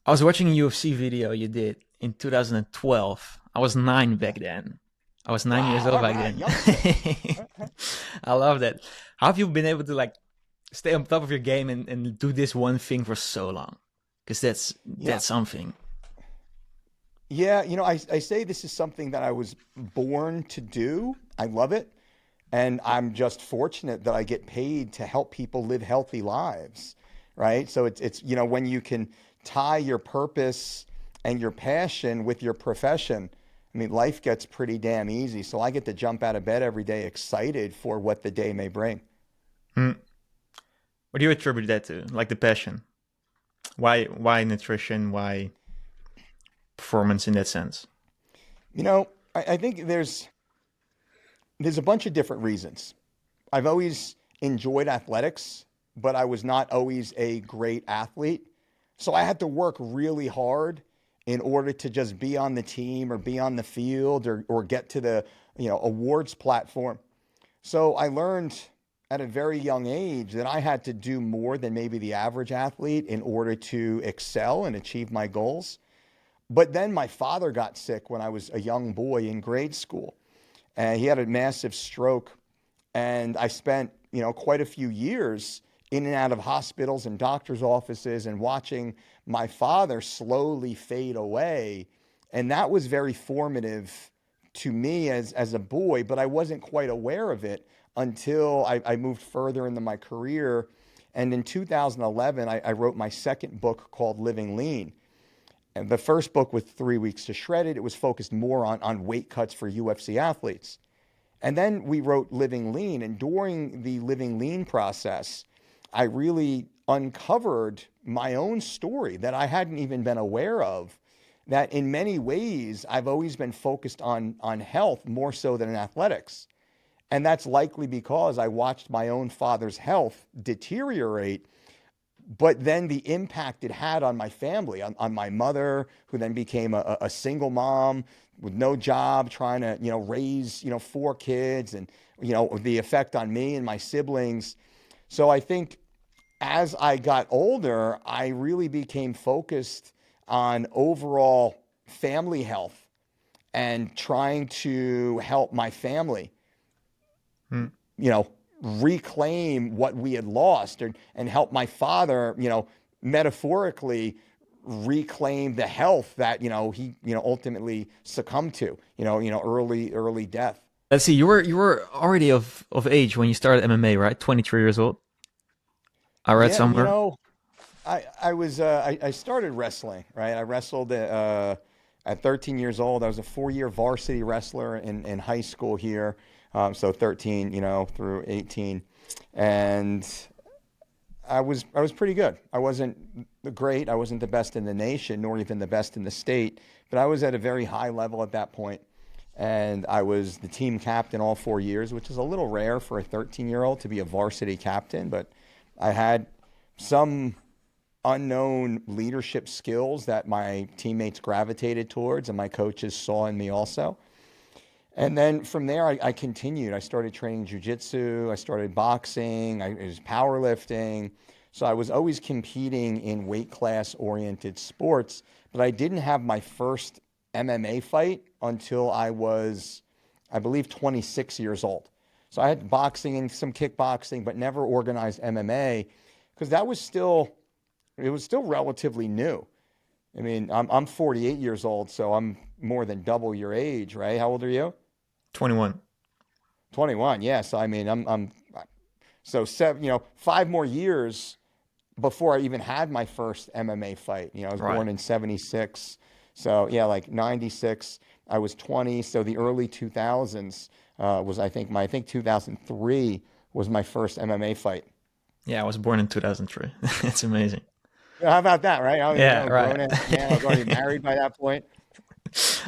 I was watching a UFC video you did in 2012. I was 9 Yeah. back then. I was 9 years Wow. old All back right. then. Youngster. I love that. How have you been able to like stay on top of your game and do this one thing for so long? Because You know, that's something. yeah, I say this is something that I was born to do. I love it. And I'm just fortunate that I get paid to help people live healthy lives, right? So it's when you can tie your purpose and your passion with your profession, I mean, life gets pretty damn easy. So I get to jump out of bed every day excited for what the day may bring. Hmm. What do you attribute that to? Like the passion? Why nutrition? Why performance in that sense? I think there's a bunch of different reasons. I've always enjoyed athletics, but I was not always a great athlete. So I had to work really hard in order to just be on the team or be on the field or get to the, awards platform. So I learned at a very young age that I had to do more than maybe the average athlete in order to excel and achieve my goals. But then my father got sick when I was a young boy in grade school. And he had a massive stroke, and I spent, quite a few years in and out of hospitals and doctors' offices and watching my father slowly fade away. And that was very formative to me as a boy, but I wasn't quite aware of it until I moved further into my career. And in 2011, I wrote my second book called Living Lean. And the first book was 3 weeks to shred it. It was focused more on weight cuts for UFC athletes. And then we wrote Living Lean. And during the Living Lean process, I really uncovered my own story that I hadn't even been aware of. That in many ways, I've always been focused on health more so than in athletics. And that's likely because I watched my own father's health deteriorate, but then the impact it had on my family, on my mother, who then became a single mom with no job, trying to, raise, four kids, and, the effect on me and my siblings. So I think as I got older, I really became focused on overall family health and trying to help my family, Hmm. you know, reclaim what we had lost, and help my father, metaphorically reclaim the health that, he, ultimately succumbed to, early death. Let's see. You were already of age when you started MMA, right? 23 years old. I read Yeah, somewhere. I started wrestling, right? I wrestled at 13 years old. I was a 4-year varsity wrestler in high school here. So 13, through 18. And I was pretty good. I wasn't great. I wasn't the best in the nation, nor even the best in the state, but I was at a very high level at that point. And I was the team captain all 4 years, which is a little rare for a 13-year-old to be a varsity captain. But I had some unknown leadership skills that my teammates gravitated towards and my coaches saw in me also. And then from there, I continued. I started training jujitsu. I started boxing. I was powerlifting. So I was always competing in weight class oriented sports, but I didn't have my first MMA fight until I was, I believe, 26 years old. So I had boxing and some kickboxing, but never organized MMA because it was still relatively new. I mean, I'm 48 years old, so I'm more than double your age, right? How old are you? 21. 21. Yes. I mean, I'm so 5 more years before I even had my first MMA fight. I was Right. born in 76. So yeah, like 96, I was 20. So the early 2000s was, I think 2003 was my first MMA fight. Yeah, I was born in 2003. It's amazing. Yeah, how about that, right? I was, Yeah, a right. grown ass man. I was already married by that point.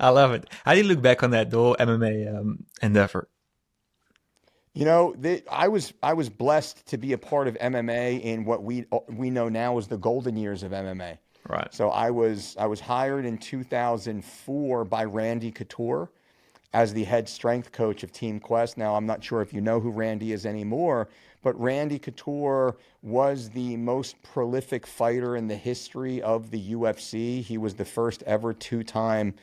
I love it. How do you look back on that the whole MMA endeavor? I was blessed to be a part of MMA in what we know now as the golden years of MMA. Right. So I was hired in 2004 by Randy Couture, as the head strength coach of Team Quest. Now, I'm not sure if you know who Randy is anymore, but Randy Couture was the most prolific fighter in the history of the UFC. He was the first ever two-time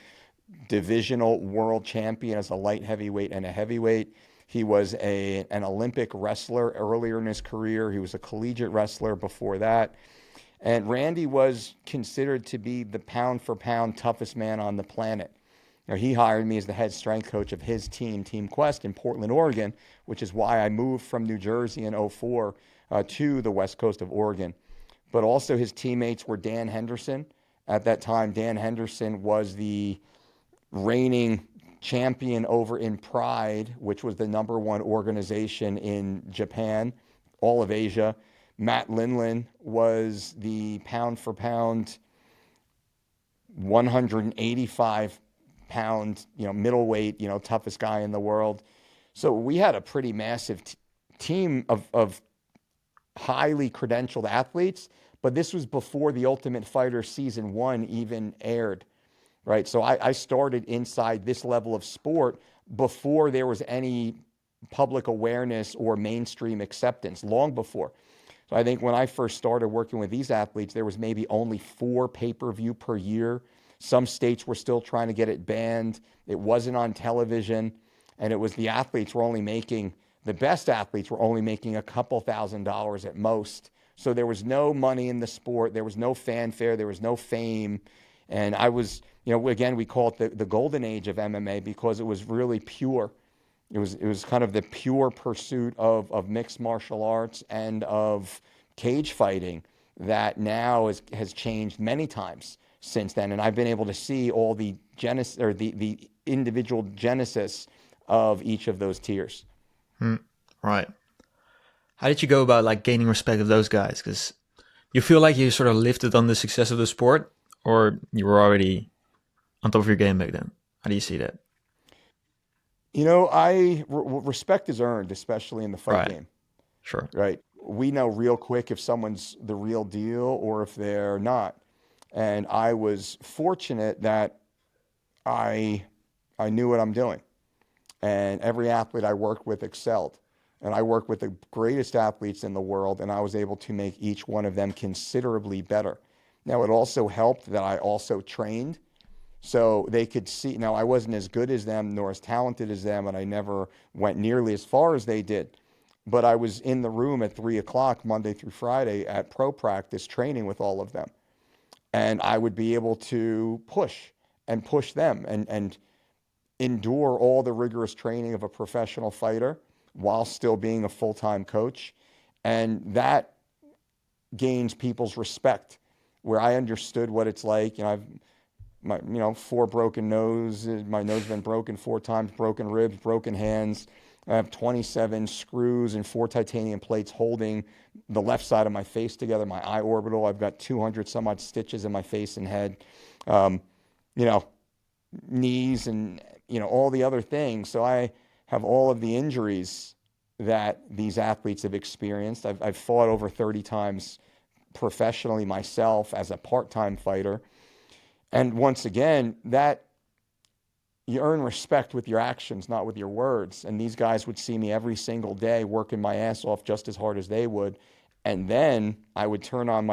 divisional world champion as a light heavyweight and a heavyweight. He was an Olympic wrestler earlier in his career. He was a collegiate wrestler before that. And Randy was considered to be the pound for pound toughest man on the planet. Now, he hired me as the head strength coach of his team, Team Quest, in Portland, Oregon, which is why I moved from New Jersey in '04 to the west coast of Oregon. But also his teammates were Dan Henderson. At that time, Dan Henderson was the reigning champion over in Pride, which was the number one organization in Japan, all of Asia. Matt Linlin was the pound for pound 185 pound, middleweight, toughest guy in the world. So we had a pretty massive team of highly credentialed athletes, but this was before The Ultimate Fighter season 1 even aired, right? So I started inside this level of sport before there was any public awareness or mainstream acceptance, long before. So I think when I first started working with these athletes, there was maybe only 4 pay-per-view per year. Some states were still trying to get it banned. It wasn't on television. And it was the best athletes were only making a couple $1,000s at most. So there was no money in the sport. There was no fanfare. There was no fame. And I was, again, we call it the golden age of MMA because it was really pure. It was kind of the pure pursuit of mixed martial arts and of cage fighting that now has changed many times since then. And I've been able to see all the genesis or the individual genesis of each of those tiers. Right. How did you go about like gaining respect of those guys? Because you feel like you sort of lifted on the success of the sport, or you were already on top of your game back then? How do you see that? Respect is earned, especially in the fight Right. game, Sure. right? We know real quick if someone's the real deal or if they're not. And I was fortunate that I knew what I'm doing. And every athlete I worked with excelled. And I worked with the greatest athletes in the world, and I was able to make each one of them considerably better. Now, it also helped that I also trained so they could see. Now, I wasn't as good as them nor as talented as them, and I never went nearly as far as they did. But I was in the room at 3 o'clock Monday through Friday at pro practice training with all of them. And I would be able to push them and endure all the rigorous training of a professional fighter while still being a full-time coach. And that gains people's respect, where I understood what it's like. I've 4 broken noses. My nose has been broken 4 times, broken ribs, broken hands. I have 27 screws and 4 titanium plates holding the left side of my face together, my eye orbital. I've got 200 some odd stitches in my face and head, you know, knees and, all the other things. So I have all of the injuries that these athletes have experienced. I've fought over 30 times professionally myself as a part-time fighter. And once again, that you earn respect with your actions, not with your words. And these guys would see me every single day working my ass off just as hard as they would. And then I would turn on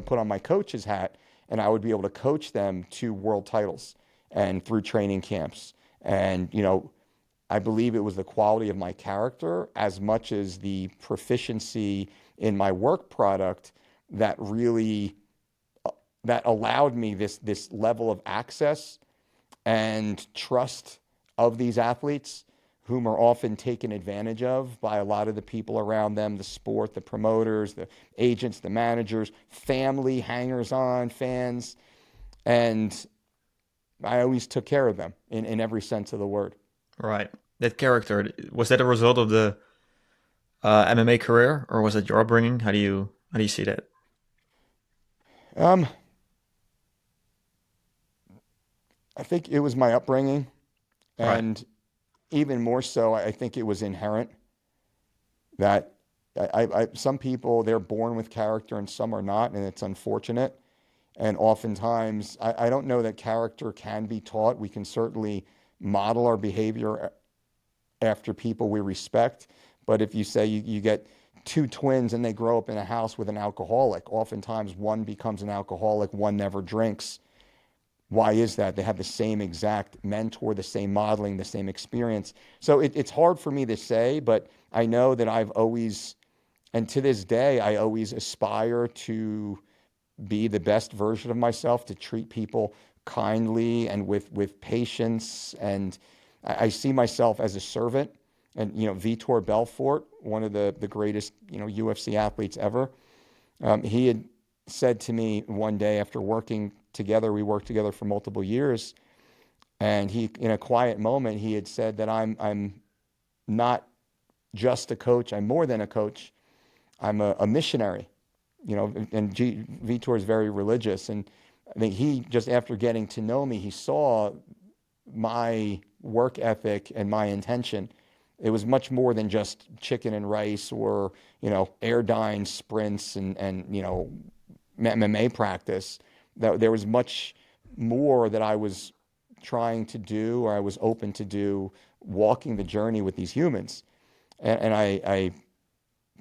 put on my coach's hat, and I would be able to coach them to world titles and through training camps. And, I believe it was the quality of my character as much as the proficiency in my work product that really that allowed me this level of access and trust of these athletes, whom are often taken advantage of by a lot of the people around them, the sport, the promoters, the agents, the managers, family, hangers-on, fans. And I always took care of them in every sense of the word. Right. That character, was that a result of the MMA career, or was it your upbringing? How do you see that? Um, I think it was my upbringing, Right. and even more so, I think it was inherent that some people, they're born with character and some are not, and it's unfortunate. And oftentimes, I don't know that character can be taught. We can certainly model our behavior after people we respect. But if you say you get two twins and they grow up in a house with an alcoholic, oftentimes one becomes an alcoholic, one never drinks. Why is that? They have the same exact mentor, the same modeling, the same experience. So it's hard for me to say, but I know that I've always, and to this day, I always aspire to be the best version of myself, to treat people kindly and with patience. And I see myself as a servant. And, Vitor Belfort, one of the greatest, UFC athletes ever, he had said to me one day after working together, we worked together for multiple years, and he, in a quiet moment, he had said that I'm not just a coach, I'm more than a coach, I'm a missionary, and Vitor is very religious. And I think he, just after getting to know me, he saw my work ethic and my intention. It was much more than just chicken and rice or, airdyne sprints and MMA practice. That there was much more that I was trying to do, or I was open to do, walking the journey with these humans. And I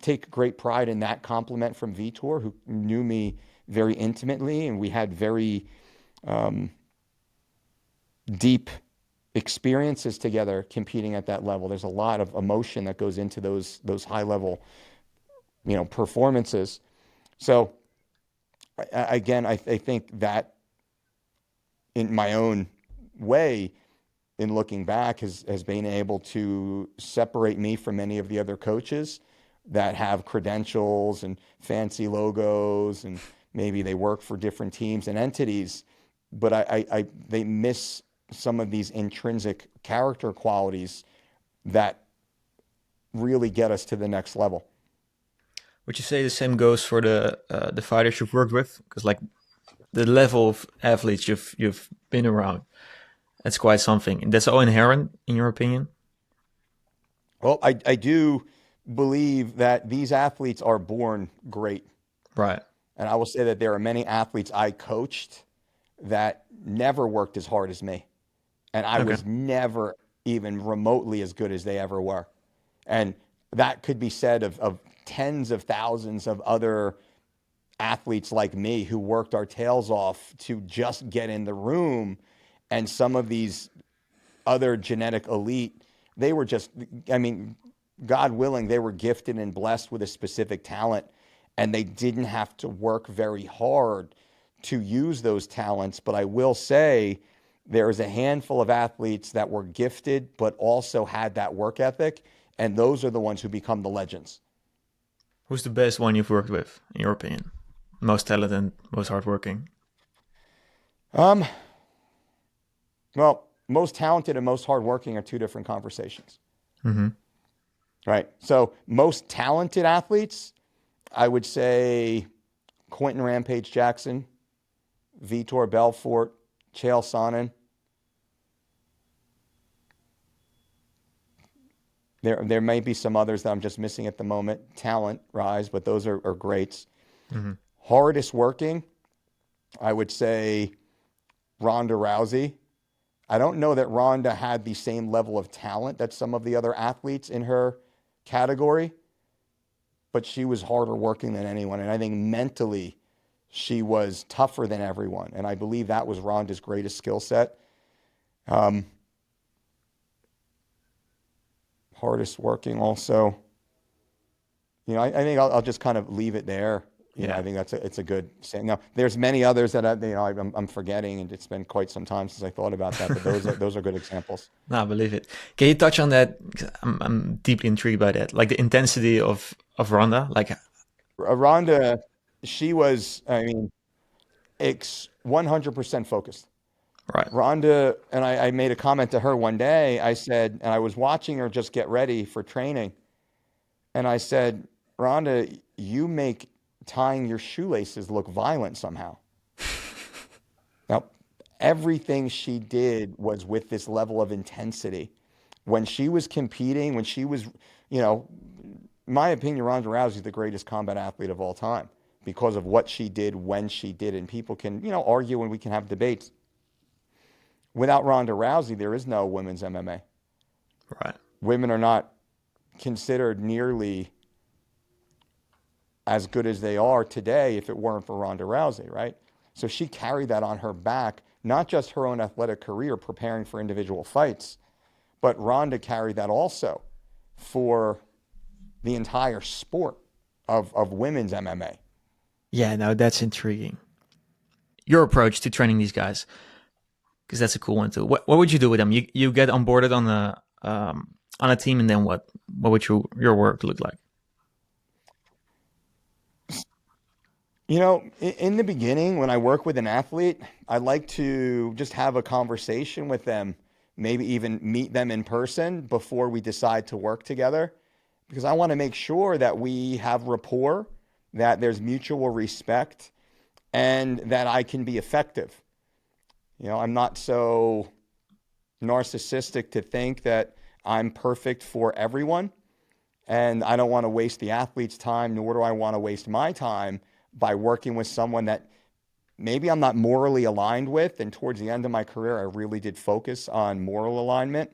take great pride in that compliment from Vitor, who knew me very intimately, and we had very deep experiences together competing at that level. There's a lot of emotion that goes into those high level, performances. So again, I think that in my own way, in looking back, has been able to separate me from many of the other coaches that have credentials and fancy logos, and maybe they work for different teams and entities, but they miss some of these intrinsic character qualities that really get us to the next level. Would you say the same goes for the fighters you've worked with? Because like the level of athletes you've been around, that's quite something. And that's all inherent, in your opinion? Well, I do believe that these athletes are born great. Right. And I will say that there are many athletes I coached that never worked as hard as me. And I Okay. was never even remotely as good as they ever were. And that could be said of tens of thousands of other athletes like me who worked our tails off to just get in the room. And some of these other genetic elite, they were just, I mean, God willing, they were gifted and blessed with a specific talent, and they didn't have to work very hard to use those talents. But I will say there's a handful of athletes that were gifted but also had that work ethic, and those are the ones who become the legends. Who's the best one you've worked with, in your opinion? Most talented, most hardworking? Um, well, most talented and most hardworking are two different conversations, Mm-hmm. right? So most talented athletes, I would say Quentin Rampage Jackson, Vitor Belfort, Chael Sonnen. There may be some others that I'm just missing at the moment, talent rise, but those are greats. Mm-hmm. Hardest working, I would say Ronda Rousey. I don't know that Rhonda had the same level of talent that some of the other athletes in her category, but she was harder working than anyone. And I think mentally she was tougher than everyone. And I believe that was Rhonda's greatest skill set. Um, Hardest working also. I think I'll just kind of leave it there. I Yeah. think it's a good saying. Now, there's many others that I'm forgetting, and it's been quite some time since I thought about that. But those are good examples. No, I believe it. Can you touch on that? 'Cause I'm deeply intrigued by that. Like the intensity of Ronda. Like, Rhonda, she was, I mean, 100% focused. right. Rhonda, and I made a comment to her one day. I said, and I was watching her just get ready for training, and I said, Rhonda, you make tying your shoelaces look violent somehow. Now, everything she did was with this level of intensity. When she was competing, when she was, you know, in my opinion, Ronda Rousey is the greatest combat athlete of all time because of what she did when she did. And people can, argue and we can have debates. Without Ronda Rousey, there is no women's MMA. Right. Women are not considered nearly as good as they are today if it weren't for Ronda Rousey, right? So she carried that on her back, not just her own athletic career preparing for individual fights, but Ronda carried that also for the entire sport of women's MMA. Yeah, no, that's intriguing. Your approach to training these guys, because that's a cool one too. What would you do with them? You get onboarded on a team, and then what? What would your work look like? You know, in the beginning, when I work with an athlete, I like to just have a conversation with them, maybe even meet them in person before we decide to work together, because I want to make sure that we have rapport, that there's mutual respect, and that I can be effective. You know, I'm not so narcissistic to think that I'm perfect for everyone. And I don't want to waste the athlete's time, nor do I want to waste my time by working with someone that maybe I'm not morally aligned with. And towards the end of my career, I really did focus on moral alignment,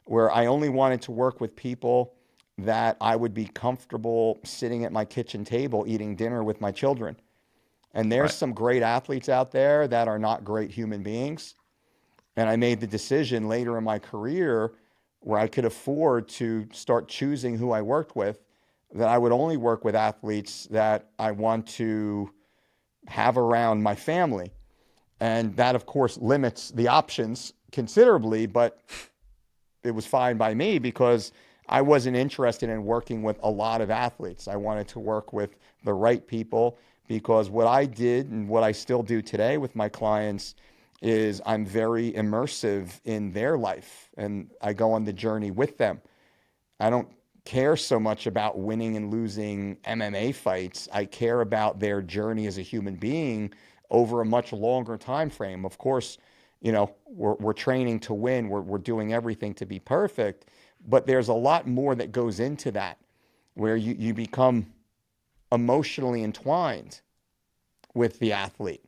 where I only wanted to work with people that I would be comfortable sitting at my kitchen table eating dinner with my children. And there's Right. some great athletes out there that are not great human beings. And I made the decision later in my career where I could afford to start choosing who I worked with, that I would only work with athletes that I want to have around my family. And that, of course, limits the options considerably, but it was fine by me because I wasn't interested in working with a lot of athletes. I wanted to work with the right people because what I did and what I still do today with my clients is I'm very immersive in their life and I go on the journey with them. I don't care so much about winning and losing MMA fights. I care about their journey as a human being over a much longer time frame. Of course, you know, we're training to win. We're doing everything to be perfect, but there's a lot more that goes into that where you become emotionally entwined with the athlete.